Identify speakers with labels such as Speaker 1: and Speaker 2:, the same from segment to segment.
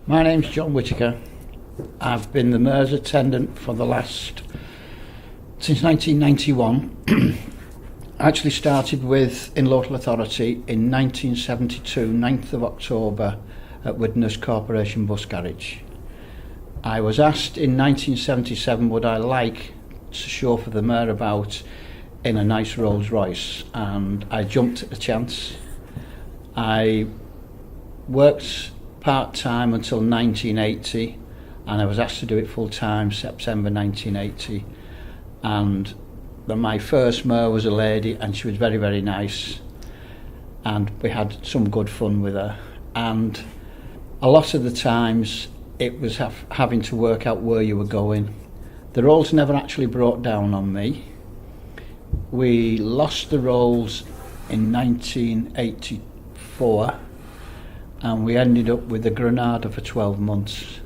Speaker 1: My name's John Whitaker. I've been the Mayoral Attendant since 1991. I actually started in local authority in 1972, 9th of October, at Widnes Corporation Bus Garage. I was asked in 1977 would I like to chauffeur the mayor about in a nice Rolls Royce, and I jumped at the chance. I worked part-time until 1980, and I was asked to do it full-time September 1980, and my first mayor was a lady, and she was very, very nice, and we had some good fun with her. And a lot of the times it was having to work out where you were going. The rolls never actually brought down on me. We lost the rolls in 1984, and we ended up with the Granada for 12 months,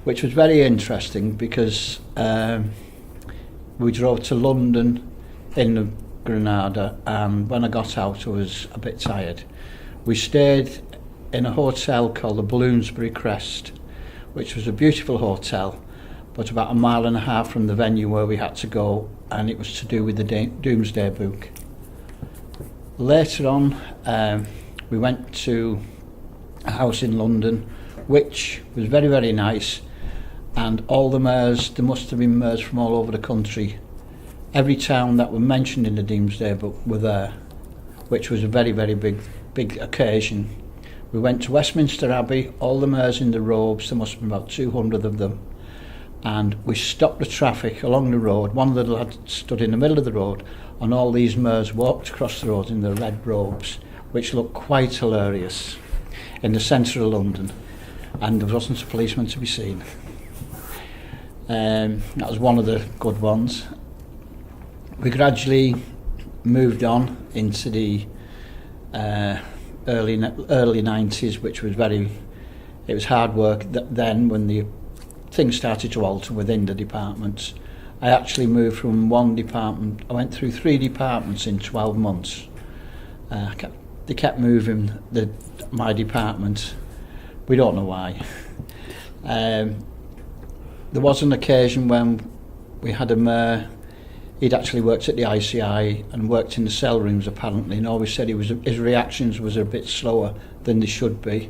Speaker 1: which was very interesting because we drove to London in the Granada, and when I got out I was a bit tired. We stayed in a hotel called the Bloomsbury Crest, which was a beautiful hotel, but about 1.5 miles from the venue where we had to go, and it was to do with the Doomsday Book. Later on, we went to a house in London, which was very, very nice, and all the mayors, there must have been mayors from all over the country. Every town that were mentioned in the Doomsday Book were there, which was a very, very big occasion. We went to Westminster Abbey, all the mayors in the robes, there must have been about 200 of them, and we stopped the traffic along the road. One of the lads stood in the middle of the road, and all these mayors walked across the road in their red robes, which looked quite hilarious in the centre of London, and there wasn't a policeman to be seen. That was one of the good ones. We gradually moved on into the early 90s, which was it was hard work then when the things started to alter within the departments. I actually moved from one department, I went through 3 departments in 12 months. They kept moving my department. We don't know why. There was an occasion when we had a mayor. He'd actually worked at the ICI and worked in the cell rooms apparently, and always said his reactions was a bit slower than they should be.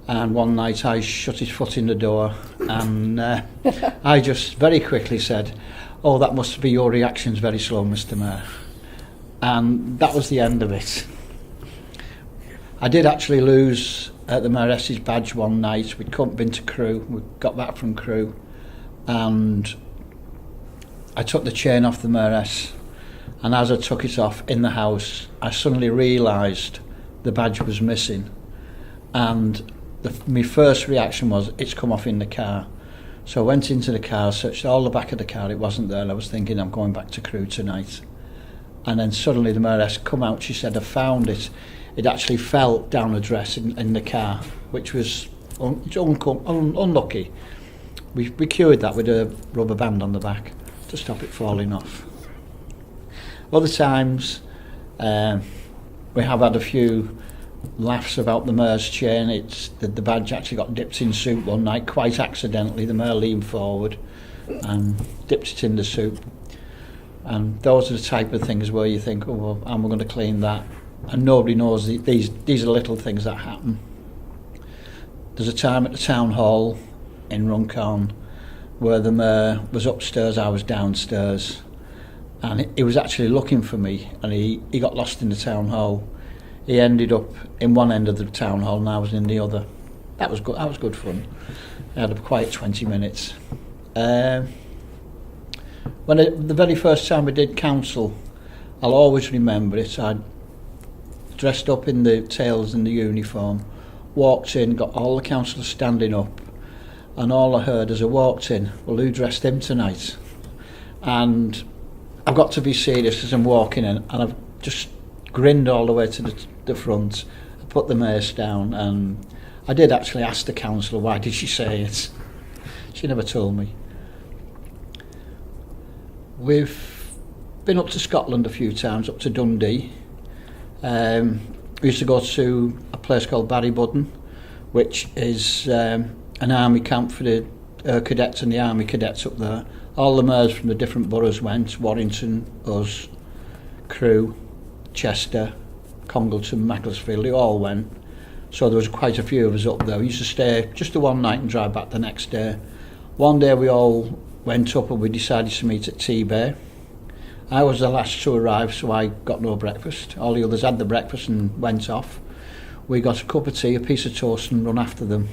Speaker 1: And one night I shut his foot in the door, and I just very quickly said, "Oh, that must be your reactions very slow, Mr. Mayor." And that was the end of it. I did actually lose the Mayoress's badge one night. We'd been to crew, we got back from crew, and I took the chain off the Mayoress, and as I took it off in the house, I suddenly realised the badge was missing, and my first reaction was, it's come off in the car. So I went into the car, searched all the back of the car, it wasn't there, and I was thinking, I'm going back to crew tonight. And then suddenly the Mayoress come out, she said, I found it. It actually fell down a dress in the car, which was unlucky. We cured that with a rubber band on the back to stop it falling off. Other times, we have had a few laughs about the mayor's chain. The badge actually got dipped in soup one night, quite accidentally. The mayor leaned forward and dipped it in the soup. And those are the type of things where you think, oh, well, how am I going to clean that? And nobody knows these are little things that happen. There's a time at the town hall in Runcorn where the mayor was upstairs, I was downstairs, and he was actually looking for me, and he got lost in the town hall. He ended up in one end of the town hall and I was in the other. That was good fun. I had a quiet 20 minutes. The very first time I did council, I'll always remember it. I dressed up in the tails and the uniform, walked in, got all the councillors standing up, and all I heard as I walked in, well, who dressed him tonight? And I've got to be serious as I'm walking in, and I've just grinned all the way to the front. I put the mace down, and I did actually ask the councillor, why did she say it? She never told me. We've been up to Scotland a few times, up to Dundee. We used to go to a place called Barrybudden, which is an army camp for the cadets and the army cadets up there. All the MERS from the different boroughs went: Warrington, us, Crewe, Chester, Congleton, Macclesfield. They all went. So there was quite a few of us up there. We used to stay just the one night and drive back the next day. One day we all went up and we decided to meet at T-Bay. I was the last to arrive, so I got no breakfast. All the others had the breakfast and went off. We got a cup of tea, a piece of toast, and run after them.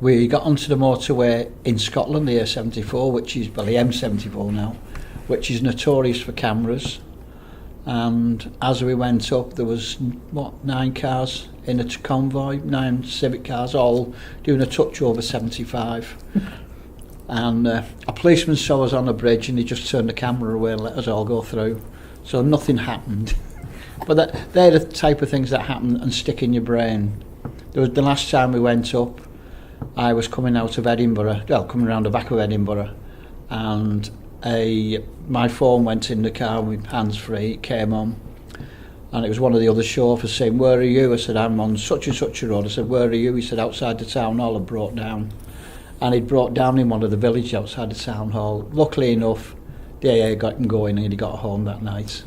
Speaker 1: We got onto the motorway in Scotland, the A74, which is, well, the M74 now, which is notorious for cameras. And as we went up, there was, 9 cars in a convoy, 9 civic cars, all doing a touch over 75. And a policeman saw us on a bridge and he just turned the camera away and let us all go through. So nothing happened. But they're the type of things that happen and stick in your brain. There was the last time we went up, I was coming out of Edinburgh, coming around the back of Edinburgh, and my phone went in the car with hands free. It came on, and it was one of the other chauffeurs saying, "Where are you?" I said, "I'm on such and such a road." I said, "Where are you?" He said, "Outside the town hall." I brought down, and he'd brought down in one of the villages outside the town hall. Luckily enough, the AA got him going and he got home that night.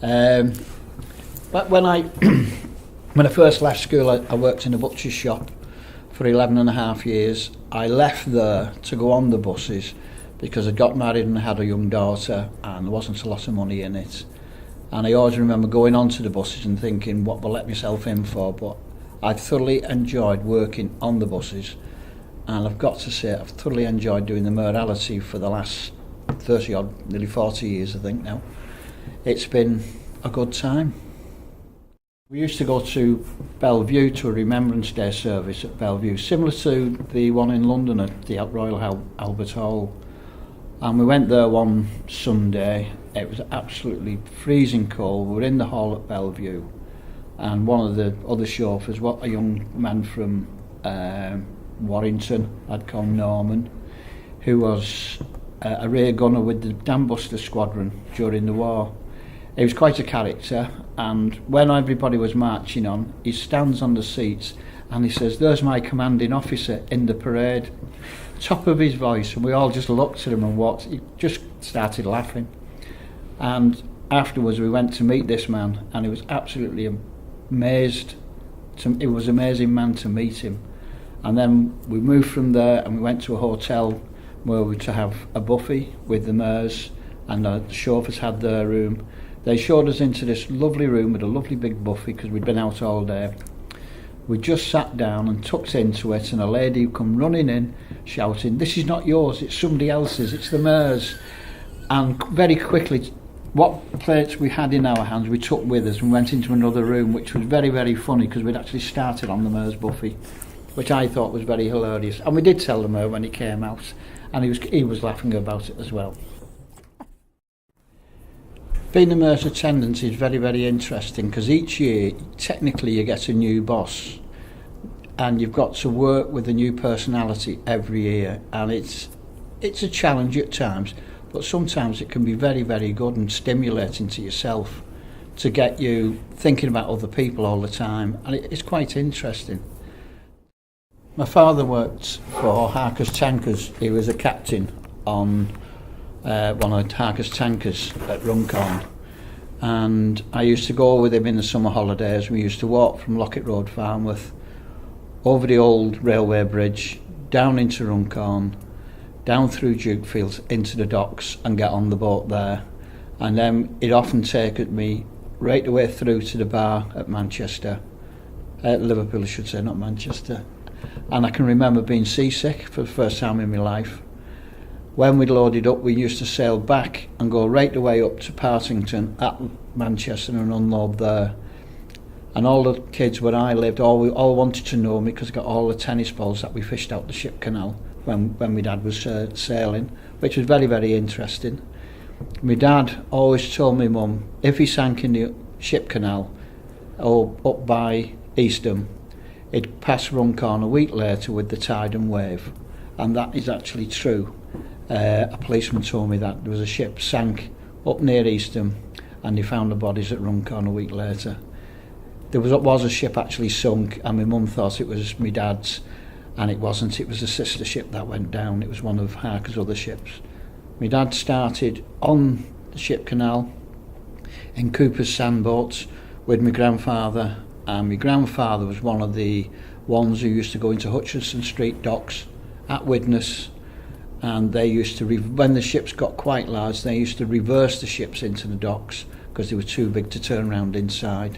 Speaker 1: But when I first left school, I worked in a butcher's shop for 11 and a half years. I left there to go on the buses because I got married and had a young daughter and there wasn't a lot of money in it. And I always remember going onto the buses and thinking, what will I let myself in for? But I thoroughly enjoyed working on the buses, and I've got to say I've thoroughly enjoyed doing the morality for the last 30 odd, nearly 40 years I think now. It's been a good time. We used to go to Bellevue to a Remembrance Day service at Bellevue, similar to the one in London at the Royal Albert Hall. And we went there one Sunday. It was absolutely freezing cold. We were in the hall at Bellevue, and one of the other chauffeurs, a young man from Warrington, I'd call Norman, who was a rear gunner with the Dam Buster Squadron during the war. He was quite a character, and when everybody was marching on, he stands on the seats and he says, "There's my commanding officer in the parade." Top of his voice, and we all just looked at him and walked. He just started laughing. And afterwards we went to meet this man, and he was absolutely amazed. It was an amazing man to meet him. And then we moved from there and we went to a hotel where we were to have a buffet with the MERS, and the chauffeurs had their room. They showed us into this lovely room with a lovely big buffet because we'd been out all day. We just sat down and tucked into it, and a lady come running in shouting, "This is not yours, it's somebody else's, it's the MERS." And very quickly, what plates we had in our hands we took with us and went into another room, which was very, very funny because we'd actually started on the MERS buffet, which I thought was very hilarious. And we did tell the MER when he came out, and he was laughing about it as well. Being a Mayoral Attendant is very, very interesting because each year, technically, you get a new boss and you've got to work with a new personality every year, and it's a challenge at times, but sometimes it can be very, very good and stimulating to yourself to get you thinking about other people all the time, and it's quite interesting. My father worked for Harkers Tankers. He was a captain on one of the Harkers Tankers at Runcorn, and I used to go with him in the summer holidays. We used to walk from Lockett Road, Farnworth, over the old railway bridge, down into Runcorn, down through Dukefield into the docks and get on the boat there. And then he'd often take me right the way through to the bar at Manchester, Liverpool I should say, not Manchester. And I can remember being seasick for the first time in my life. When we'd loaded up, we used to sail back and go right the way up to Partington at Manchester and unload there. And all the kids where I lived all wanted to know me because I got all the tennis balls that we fished out the ship canal when my dad was sailing, which was very, very interesting. My dad always told me mum, if he sank in the ship canal or up by Eastham, he'd pass Runcorn a week later with the tide and wave. And that is actually true. A policeman told me that there was a ship sank up near Eastham and they found the bodies at Runcorn a week later. there was a ship actually sunk, and my mum thought it was my dad's, and it wasn't. It was a sister ship that went down. It was one of Harkers' other ships. My dad started on the ship canal in Cooper's sandboats with my grandfather, and my grandfather was one of the ones who used to go into Hutchinson Street docks at Widnes, and they used to, when the ships got quite large, they used to reverse the ships into the docks because they were too big to turn around inside.